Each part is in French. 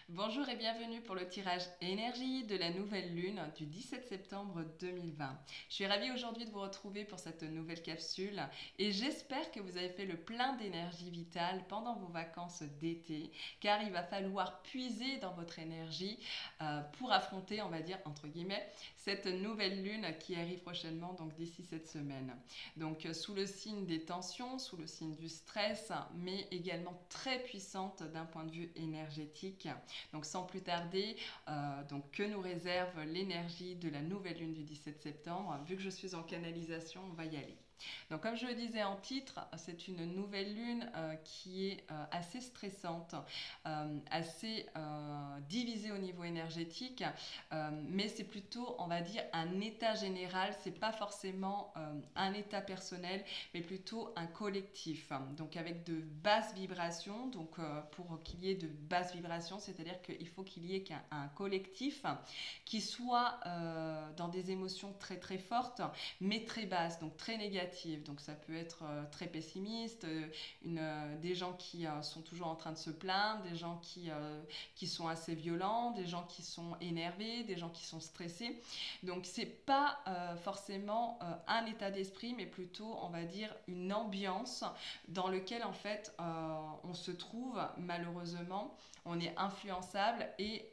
Bonjour et bienvenue pour le tirage énergie de la nouvelle lune du 17 septembre 2020. Je suis ravie aujourd'hui de vous retrouver pour cette nouvelle capsule et j'espère que vous avez fait le plein d'énergie vitale pendant vos vacances d'été, car il va falloir puiser dans votre énergie pour affronter, on va dire entre guillemets, cette nouvelle lune qui arrive prochainement, donc d'ici cette semaine. Donc sous le signe des tensions, sous le signe du stress, mais également très puissante d'un point de vue énergétique. Donc sans plus tarder, que nous réserve l'énergie de la nouvelle lune du 17 septembre. Vu que je suis en canalisation, on va y aller. Donc comme je le disais en titre, c'est une nouvelle lune qui est assez stressante, assez divisée au niveau énergétique, mais c'est plutôt, on va dire, un état général, c'est pas forcément un état personnel, mais plutôt un collectif. Donc avec de basses vibrations, donc pour qu'il y ait de basses vibrations, c'est-à-dire qu'il faut qu'il y ait un collectif qui soit dans des émotions très très fortes, mais très basses, donc très négatives. Donc ça peut être très pessimiste, des gens qui sont toujours en train de se plaindre, des gens qui sont assez violents, des gens qui sont énervés, des gens qui sont stressés. Donc c'est pas forcément un état d'esprit, mais plutôt, on va dire, une ambiance dans laquelle en fait on se trouve malheureusement. On est influençable et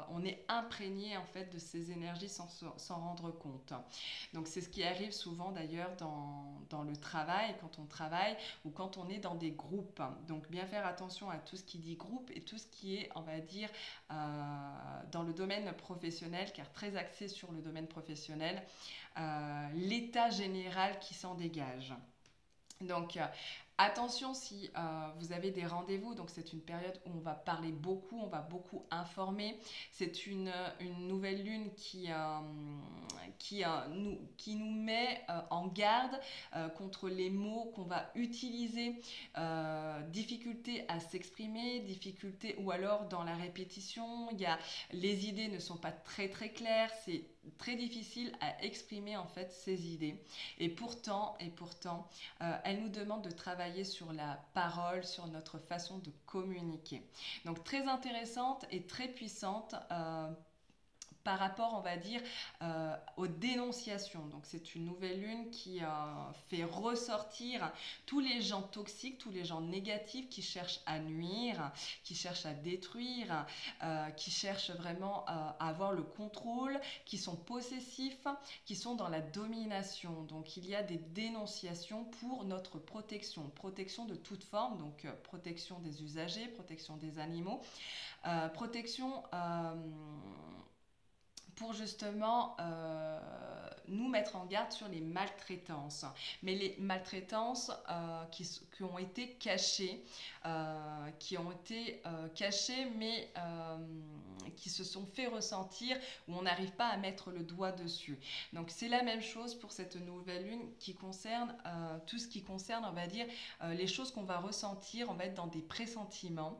on est imprégné en fait de ces énergies sans rendre compte. Donc c'est ce qui arrive souvent d'ailleurs dans le travail, quand on travaille ou quand on est dans des groupes. Donc bien faire attention à tout ce qui dit groupe et tout ce qui est, on va dire, dans le domaine professionnel, car très axé sur le domaine professionnel, l'état général qui s'en dégage. Donc attention si vous avez des rendez-vous, donc c'est une période où on va parler beaucoup, on va beaucoup informer. C'est une nouvelle lune qui nous met en garde contre les mots qu'on va utiliser, difficulté à s'exprimer, difficulté ou alors dans la répétition, les idées ne sont pas très très claires, c'est très difficile à exprimer en fait ces idées. Et pourtant, elle nous demande de travailler sur la parole, sur notre façon de communiquer. Donc très intéressante et très puissante par rapport, on va dire, aux dénonciations. Donc c'est une nouvelle lune qui fait ressortir tous les gens toxiques, tous les gens négatifs qui cherchent à nuire, qui cherchent à détruire, qui cherchent vraiment à avoir le contrôle, qui sont possessifs, qui sont dans la domination. Donc il y a des dénonciations pour notre protection, protection de toute forme, donc protection des usagers, protection des animaux, protection pour justement nous mettre en garde sur les maltraitances. Mais les maltraitances qui ont été cachées, mais qui se sont fait ressentir, où on n'arrive pas à mettre le doigt dessus. Donc c'est la même chose pour cette nouvelle lune qui concerne tout ce qui concerne, on va dire, les choses qu'on va ressentir, on va être dans des pressentiments,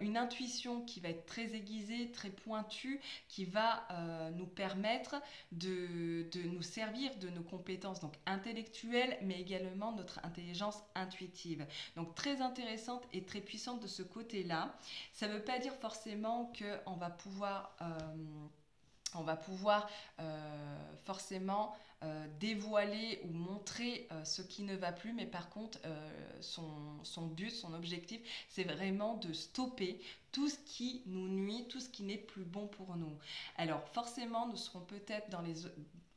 une intuition qui va être très aiguisée, très pointue, qui va nous permettre de nous servir de nos compétences donc intellectuelles, mais également notre intelligence intuitive. Donc très intéressante et très puissante de ce côté-là. Ça ne veut pas dire forcément qu'on va pouvoir forcément dévoiler ou montrer ce qui ne va plus, mais par contre son but, son objectif, c'est vraiment de stopper tout ce qui nous nuit, tout ce qui n'est plus bon pour nous. Alors forcément, nous serons peut-être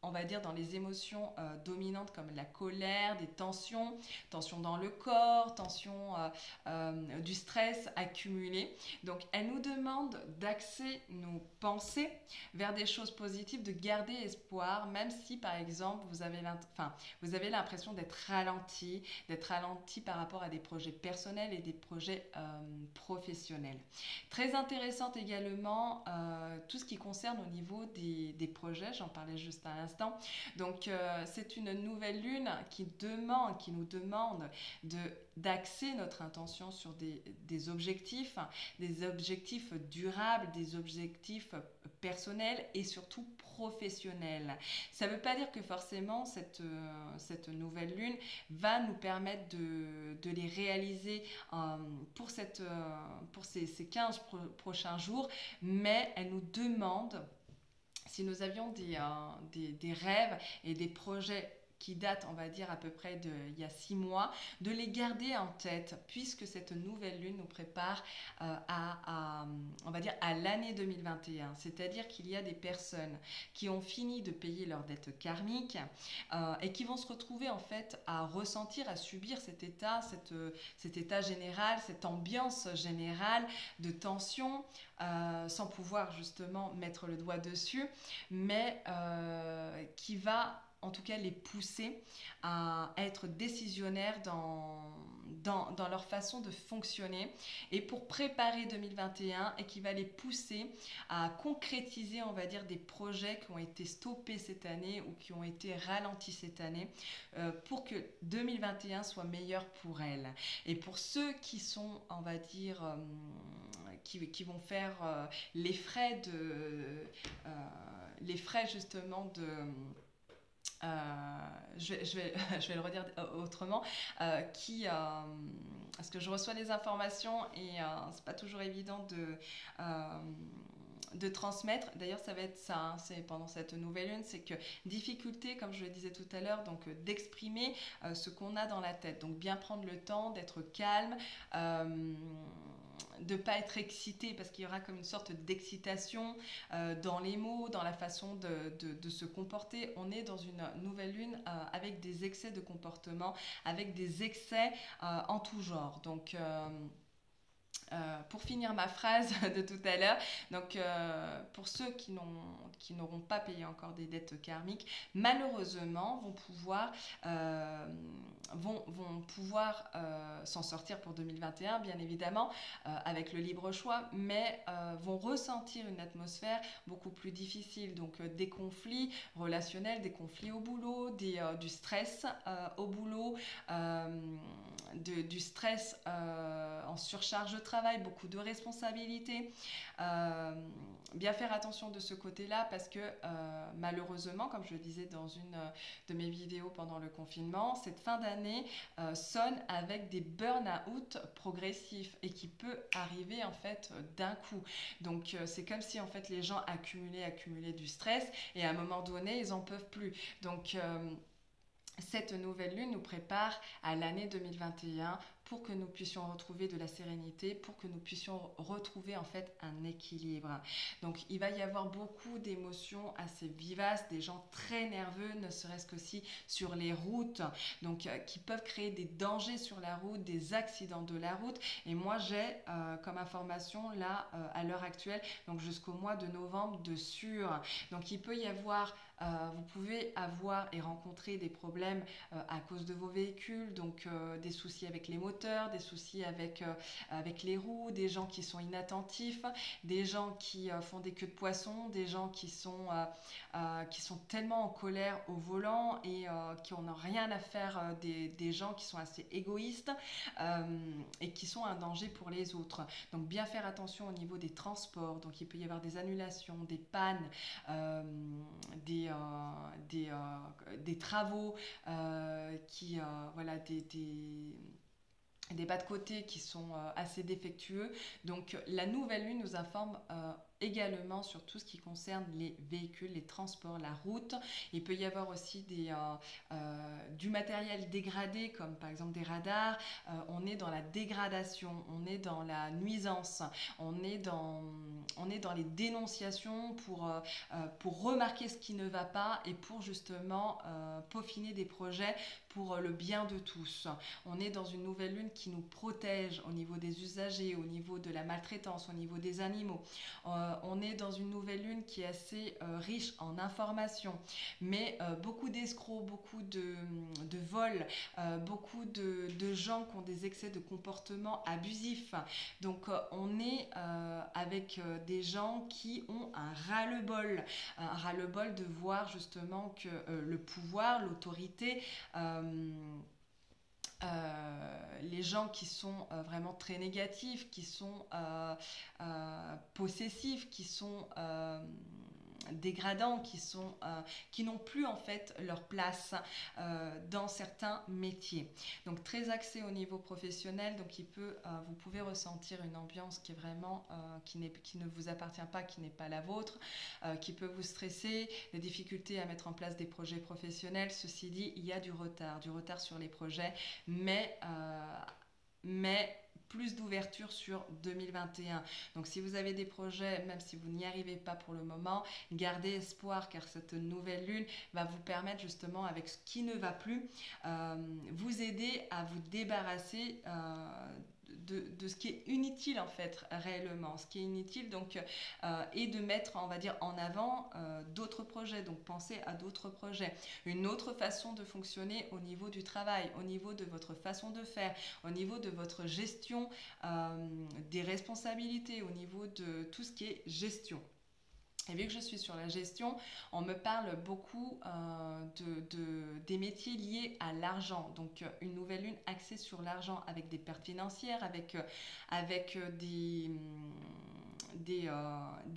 on va dire dans les émotions dominantes comme la colère, des tensions dans le corps, du stress accumulé. Donc elle nous demande d'axer nos pensées vers des choses positives, de garder espoir, même si par exemple vous avez l'impression d'être ralenti par rapport à des projets personnels et des projets professionnels. Très intéressante également tout ce qui concerne au niveau des projets, j'en parlais juste à l'instant. Donc c'est une nouvelle lune qui nous demande d'axer notre intention sur des objectifs durables, des objectifs personnels et surtout professionnels. Ça ne veut pas dire que forcément cette nouvelle lune va nous permettre de les réaliser pour ces 15 prochains jours, mais elle nous demande, si nous avions des rêves et des projets qui datent, on va dire, à peu près il y a 6 mois, de les garder en tête, puisque cette nouvelle lune nous prépare on va dire, à l'année 2021. C'est-à-dire qu'il y a des personnes qui ont fini de payer leurs dettes karmiques et qui vont se retrouver en fait à ressentir, à subir cet état général, cette ambiance générale de tension, sans pouvoir justement mettre le doigt dessus, mais qui va en tout cas les pousser à être décisionnaires dans leur façon de fonctionner, et pour préparer 2021, et qui va les pousser à concrétiser, on va dire, des projets qui ont été stoppés cette année ou qui ont été ralentis cette année, pour que 2021 soit meilleur pour elles. Et pour ceux qui sont, on va dire, qui vont faire les frais justement de... je vais le redire autrement, parce que je reçois des informations et c'est pas toujours évident de transmettre. D'ailleurs, ça va être ça, hein, c'est pendant cette nouvelle lune, c'est que difficulté, comme je le disais tout à l'heure, donc d'exprimer ce qu'on a dans la tête. Donc bien prendre le temps d'être calme, de ne pas être excité, parce qu'il y aura comme une sorte d'excitation dans les mots, dans la façon de se comporter. On est dans une nouvelle lune avec des excès de comportement, avec des excès en tout genre. Donc pour finir ma phrase de tout à l'heure, donc pour ceux qui n'auront pas payé encore des dettes karmiques, malheureusement vont pouvoir s'en sortir pour 2021, bien évidemment, avec le libre choix, mais vont ressentir une atmosphère beaucoup plus difficile, donc des conflits relationnels, des conflits au boulot, du stress au boulot, du stress en surcharge de travail, beaucoup de responsabilités. Bien faire attention de ce côté-là, parce que malheureusement, comme je le disais dans une de mes vidéos pendant le confinement, cette fin d'année sonne avec des burn-out progressifs, et qui peut arriver en fait d'un coup. Donc c'est comme si en fait les gens accumulaient du stress, et à un moment donné ils en peuvent plus. Donc cette nouvelle lune nous prépare à l'année 2021 pour que nous puissions retrouver de la sérénité, pour que nous puissions retrouver en fait un équilibre. Donc il va y avoir beaucoup d'émotions assez vivaces, des gens très nerveux, ne serait-ce qu'aussi sur les routes, donc qui peuvent créer des dangers sur la route, des accidents de la route. Et moi j'ai comme information là à l'heure actuelle, donc jusqu'au mois de novembre, de sûr. Donc il peut y avoir vous pouvez avoir et rencontrer des problèmes à cause de vos véhicules, donc des soucis avec les moteurs, des soucis avec les roues, des gens qui sont inattentifs, des gens qui font des queues de poisson, des gens qui sont tellement en colère au volant et qui n'ont rien à faire des gens qui sont assez égoïstes et qui sont un danger pour les autres. Donc bien faire attention au niveau des transports, donc il peut y avoir des annulations, des pannes, des travaux, voilà, des bas de côté qui sont assez défectueux. Donc la nouvelle lune nous informe également sur tout ce qui concerne les véhicules, les transports, la route. Il peut y avoir aussi du matériel dégradé, comme par exemple des radars. On est dans la dégradation, on est dans la nuisance, on est dans les dénonciations pour remarquer ce qui ne va pas, et pour justement peaufiner des projets pour le bien de tous. On est dans une nouvelle lune qui nous protège au niveau des usagers, au niveau de la maltraitance, au niveau des animaux. On est dans une nouvelle lune qui est assez riche en informations, mais beaucoup d'escrocs, beaucoup de vols, beaucoup de gens qui ont des excès de comportement abusif. Donc on est avec des gens qui ont un ras-le-bol de voir justement que le pouvoir, l'autorité, les gens qui sont vraiment très négatifs, qui sont possessifs, qui sont dégradants, qui n'ont plus en fait leur place dans certains métiers. Donc très axé au niveau professionnel, donc vous pouvez ressentir une ambiance qui est vraiment qui ne vous appartient pas, qui n'est pas la vôtre, qui peut vous stresser, des difficultés à mettre en place des projets professionnels. Ceci dit, il y a du retard sur les projets, mais plus d'ouverture sur 2021. Donc si vous avez des projets, même si vous n'y arrivez pas pour le moment, gardez espoir, car cette nouvelle lune va vous permettre justement, avec ce qui ne va plus, vous aider à vous débarrasser de ce qui est inutile en fait réellement, ce qui est inutile, donc et de mettre, on va dire, en avant d'autres projets. Donc pensez à d'autres projets, une autre façon de fonctionner au niveau du travail, au niveau de votre façon de faire, au niveau de votre gestion des responsabilités, au niveau de tout ce qui est gestion. Et vu que je suis sur la gestion, on me parle beaucoup des métiers liés à l'argent. Donc une nouvelle lune axée sur l'argent, avec des pertes financières, avec des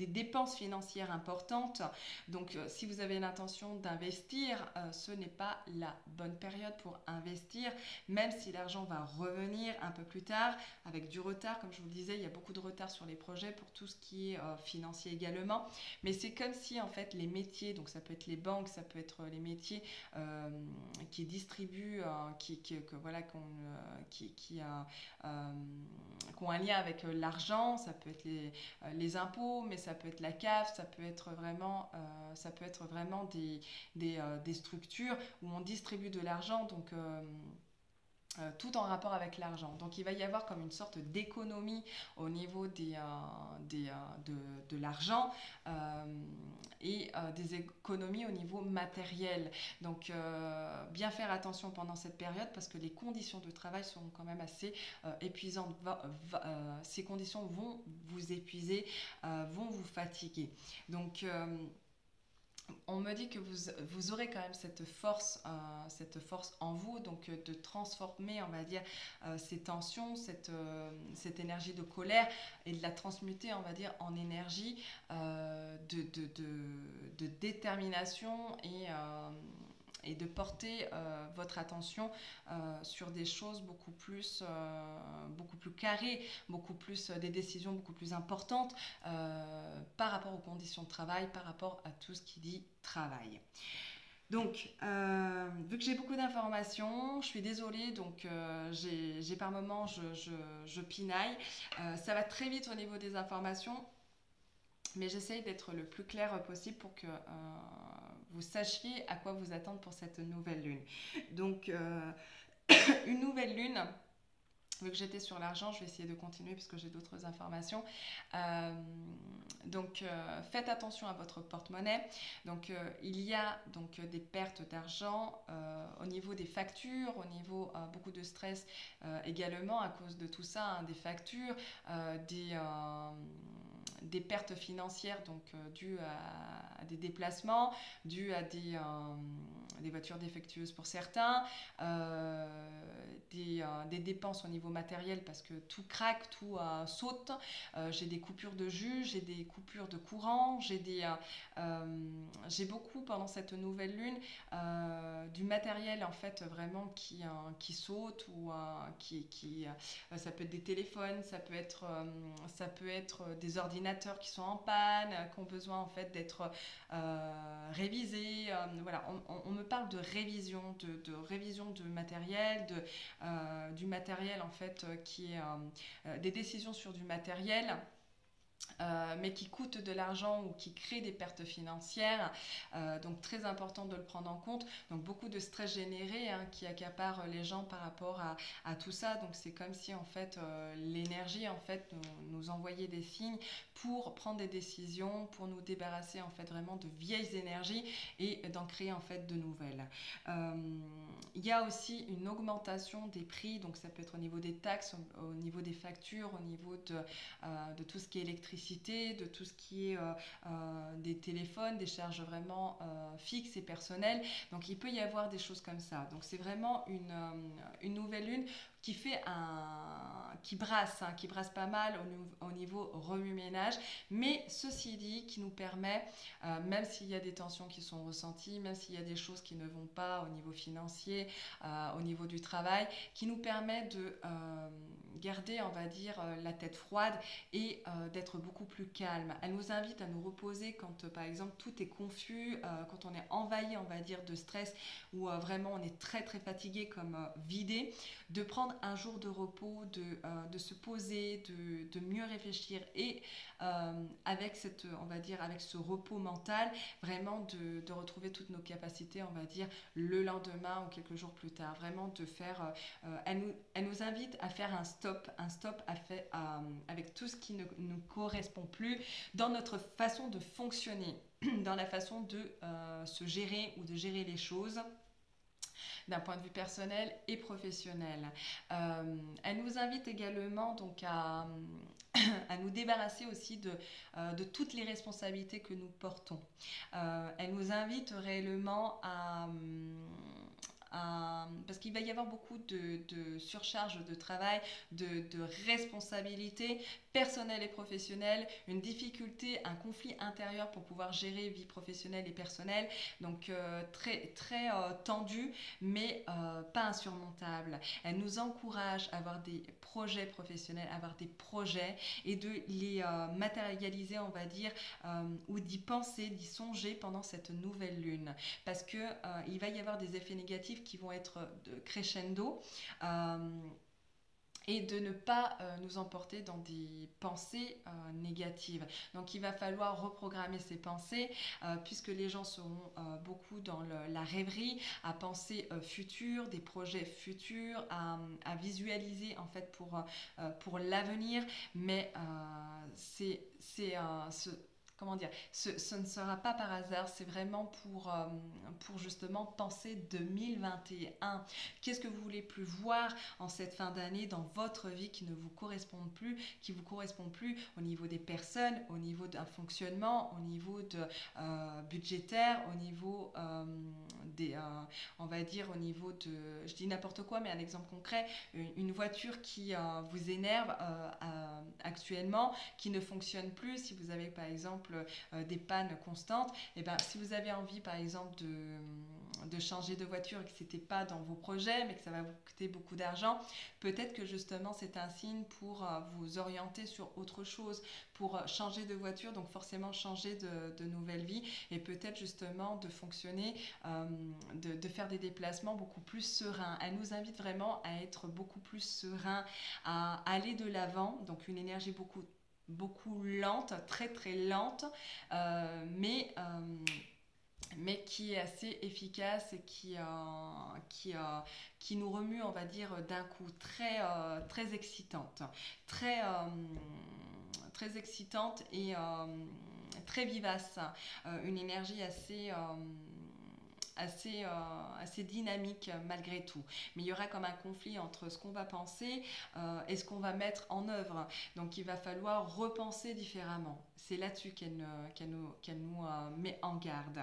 dépenses financières importantes. Donc si vous avez l'intention d'investir, ce n'est pas la bonne période pour investir, même si l'argent va revenir un peu plus tard, avec du retard. Comme je vous le disais, il y a beaucoup de retard sur les projets pour tout ce qui est financier également. Mais c'est comme si en fait les métiers, donc ça peut être les banques, ça peut être les métiers qui distribuent, qui ont un lien avec l'argent, ça peut être les impôts, mais ça peut être la CAF, ça peut être vraiment des structures où on distribue de l'argent, donc tout en rapport avec l'argent. Donc il va y avoir comme une sorte d'économie au niveau de l'argent et des économies au niveau matériel. Donc bien faire attention pendant cette période, parce que les conditions de travail sont quand même assez épuisantes. Ces conditions vont vous épuiser, vont vous fatiguer. Donc on me dit que vous aurez quand même cette force en vous, donc de transformer, on va dire, ces tensions, cette énergie de colère, et de la transmuter, on va dire, en énergie de détermination, et de porter votre attention sur des choses beaucoup plus carrées, beaucoup plus des décisions beaucoup plus importantes par rapport aux conditions de travail, par rapport à tout ce qui dit travail. Donc, vu que j'ai beaucoup d'informations, je suis désolée, donc j'ai par moments, je pinaille. Ça va très vite au niveau des informations, mais j'essaye d'être le plus clair possible pour que vous sachiez à quoi vous attendre pour cette nouvelle lune. Donc, une nouvelle lune, vu que j'étais sur l'argent, je vais essayer de continuer puisque j'ai d'autres informations. Donc, faites attention à votre porte-monnaie. Donc, il y a donc des pertes d'argent au niveau des factures, au niveau beaucoup de stress également à cause de tout ça, hein, des factures, des pertes financières, donc dues à des déplacements, dues à des voitures défectueuses pour certains, des dépenses au niveau matériel, parce que tout craque, tout saute. J'ai des coupures de jus, j'ai des coupures de courant, j'ai beaucoup pendant cette nouvelle lune du matériel en fait vraiment qui saute, ou ça peut être des téléphones, ça peut être des ordinateurs qui sont en panne, qui ont besoin en fait d'être révisés. Voilà, on me parle de révision, de révision de matériel, du matériel en fait qui est des décisions sur du matériel. Mais qui coûte de l'argent ou qui crée des pertes financières, donc très important de le prendre en compte. Donc beaucoup de stress généré, hein, qui accapare les gens par rapport à tout ça. Donc c'est comme si en fait l'énergie en fait nous envoyait des signes pour prendre des décisions, pour nous débarrasser en fait vraiment de vieilles énergies et d'en créer en fait de nouvelles. Il y a aussi une augmentation des prix, donc ça peut être au niveau des taxes, au niveau des factures, au niveau de tout ce qui est électricité, l'électricité, de tout ce qui est des téléphones, des charges vraiment fixes et personnelles. Donc il peut y avoir des choses comme ça. Donc c'est vraiment une nouvelle lune qui fait qui brasse pas mal au niveau remue-ménage, mais ceci dit, qui nous permet, même s'il y a des tensions qui sont ressenties, même s'il y a des choses qui ne vont pas au niveau financier, au niveau du travail, qui nous permet de garder, on va dire, la tête froide et d'être beaucoup plus calme. Elle nous invite à nous reposer quand, par exemple, tout est confus, quand on est envahi, on va dire, de stress, ou vraiment on est très très fatigué, comme vidé, de prendre un jour de repos, de se poser, de mieux réfléchir et avec cette, on va dire, avec ce repos mental, vraiment de retrouver toutes nos capacités, on va dire, le lendemain ou quelques jours plus tard. Vraiment de faire, elle nous invite à faire un stop avec tout ce qui ne nous correspond plus dans notre façon de fonctionner, dans la façon de se gérer ou de gérer les choses d'un point de vue personnel et professionnel. Elle nous invite également donc à nous débarrasser aussi de toutes les responsabilités que nous portons. Elle nous invite réellement parce qu'il va y avoir beaucoup de surcharge de travail, de responsabilités personnelles et professionnelles, une difficulté, un conflit intérieur pour pouvoir gérer vie professionnelle et personnelle, donc très, très tendu, mais pas insurmontable. Elle nous encourage à avoir des projets professionnels, à avoir des projets et de les matérialiser, on va dire, ou d'y penser, d'y songer pendant cette nouvelle lune, parce que il va y avoir des effets négatifs qui vont être crescendo, et de ne pas nous emporter dans des pensées négatives. Donc il va falloir reprogrammer ces pensées, puisque les gens seront beaucoup dans la rêverie, à penser futur, des projets futurs, à visualiser en fait pour l'avenir, mais comment dire, ce ne sera pas par hasard, c'est vraiment pour justement penser 2021. Qu'est-ce que vous voulez plus voir en cette fin d'année dans votre vie qui ne vous correspond plus, au niveau des personnes, au niveau d'un fonctionnement, au niveau budgétaire, au niveau on va dire au niveau de, je dis n'importe quoi, mais un exemple concret, une voiture qui vous énerve actuellement, qui ne fonctionne plus, si vous avez par exemple des pannes constantes, et ben, si vous avez envie par exemple de changer de voiture et que ce n'était pas dans vos projets, mais que ça va vous coûter beaucoup d'argent, peut-être que justement c'est un signe pour vous orienter sur autre chose, pour changer de voiture, donc forcément changer de nouvelle vie, et peut-être justement de fonctionner, de faire des déplacements beaucoup plus sereins. Elle nous invite vraiment à être beaucoup plus serein, à aller de l'avant, donc une énergie beaucoup lente, très très lente, mais qui est assez efficace et qui nous remue, on va dire, d'un coup, très, très excitante, très, très excitante et très vivace, une énergie assez dynamique malgré tout. Mais il y aura comme un conflit entre ce qu'on va penser et ce qu'on va mettre en œuvre. Donc il va falloir repenser différemment. C'est là-dessus qu'elle nous met en garde.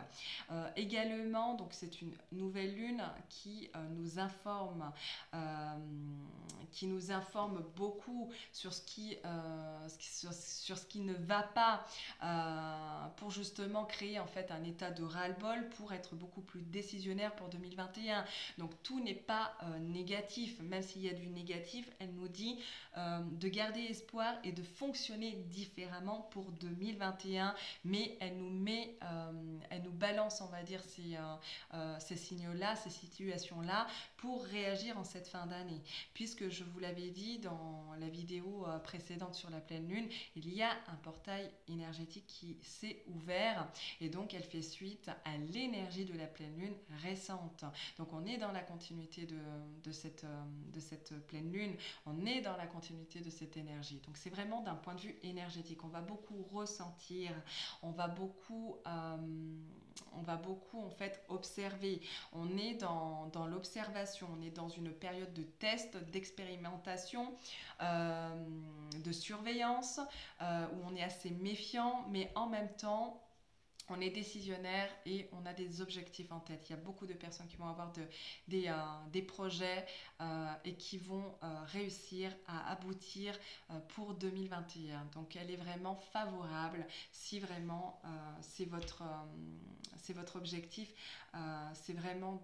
Également, donc c'est une nouvelle lune qui nous informe beaucoup sur ce qui ne va pas, pour justement créer en fait un état de ras-le-bol, pour être beaucoup plus décisionnaire pour 2021. Donc tout n'est pas négatif, même s'il y a du négatif, elle nous dit de garder espoir et de fonctionner différemment pour 2021, mais elle nous balance, on va dire, ces signaux-là, ces situations-là, pour réagir en cette fin d'année. Puisque je vous l'avais dit dans la vidéo précédente sur la pleine lune, il y a un portail énergétique qui s'est ouvert, et donc elle fait suite à l'énergie de la pleine pleine lune récente. Donc on est dans la continuité de cette pleine lune, on est dans la continuité de cette énergie. Donc c'est vraiment d'un point de vue énergétique, on va beaucoup ressentir, on va beaucoup en fait observer, on est dans l'observation, on est dans une période de test, d'expérimentation, de surveillance, où on est assez méfiant, mais en même temps on est décisionnaire et on a des objectifs en tête. Il y a beaucoup de personnes qui vont avoir des projets et qui vont réussir à aboutir pour 2021. Donc elle est vraiment favorable si vraiment c'est votre objectif. C'est vraiment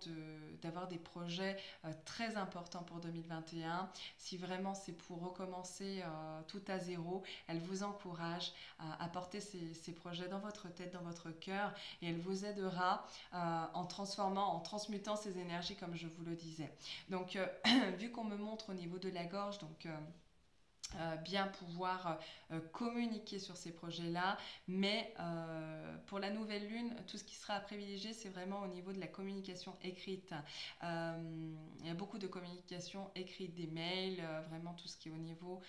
d'avoir des projets très importants pour 2021. Si vraiment c'est pour recommencer tout à zéro, elle vous encourage à porter ces projets dans votre tête, dans votre cœur, et elle vous aidera en transmutant ces énergies comme je vous le disais. Donc vu qu'on me montre au niveau de la gorge, donc bien pouvoir communiquer sur ces projets-là, mais pour la nouvelle lune, tout ce qui sera à privilégier, c'est vraiment au niveau de la communication écrite. Il y a beaucoup de communication écrite, des mails, vraiment tout ce qui est au niveau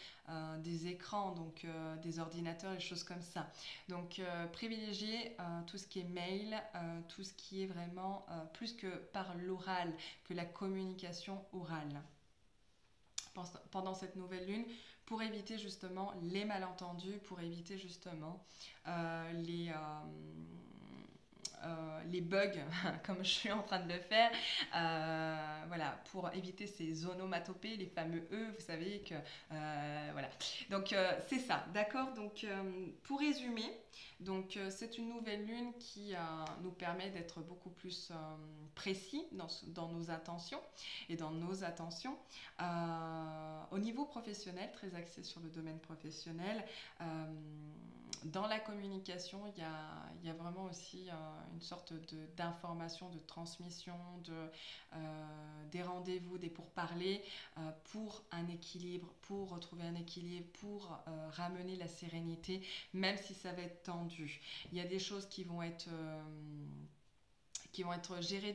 des écrans, donc des ordinateurs, des choses comme ça. Donc privilégier tout ce qui est mail, tout ce qui est vraiment plus que par l'oral, que la communication orale pendant cette nouvelle lune, pour éviter justement les malentendus, pour éviter justement les bugs comme je suis en train de le faire, voilà, pour éviter ces onomatopées, les fameux E, vous savez que voilà. Donc c'est ça, d'accord. Donc pour résumer, donc c'est une nouvelle lune qui nous permet d'être beaucoup plus précis dans nos intentions et dans nos attentions. Au niveau professionnel, très axé sur le domaine professionnel, dans la communication, il y a vraiment aussi une sorte d'information, de transmission, des rendez-vous, des pourparlers pour un équilibre, pour retrouver un équilibre, pour ramener la sérénité, même si ça va être tendu. Il y a des choses qui vont être gérées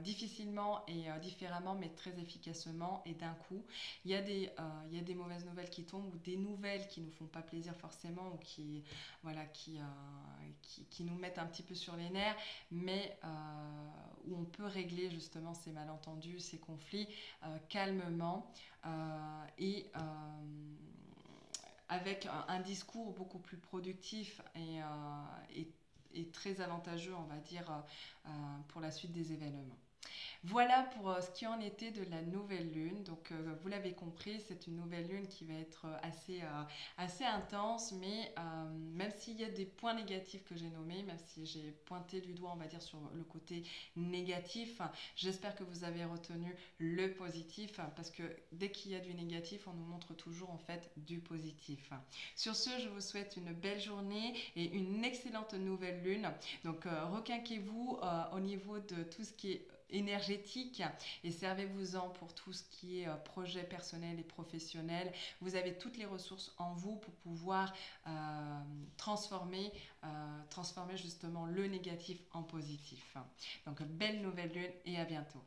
difficilement et différemment, mais très efficacement et d'un coup. Il y a des mauvaises nouvelles qui tombent, ou des nouvelles qui ne nous font pas plaisir forcément, ou qui nous mettent un petit peu sur les nerfs, mais où on peut régler justement ces malentendus, ces conflits calmement et avec un discours beaucoup plus productif et très avantageux, on va dire, pour la suite des événements. Voilà pour ce qui en était de la nouvelle lune. Donc vous l'avez compris, c'est une nouvelle lune qui va être assez intense, mais même s'il y a des points négatifs que j'ai nommés, même si j'ai pointé du doigt, on va dire, sur le côté négatif, j'espère que vous avez retenu le positif, parce que dès qu'il y a du négatif, on nous montre toujours en fait du positif. Sur ce, je vous souhaite une belle journée et une excellente nouvelle lune. Donc requinquez-vous au niveau de tout ce qui est énergétique et servez-vous-en pour tout ce qui est projet personnel et professionnel. Vous avez toutes les ressources en vous pour pouvoir transformer justement le négatif en positif. Donc belle nouvelle lune et à bientôt.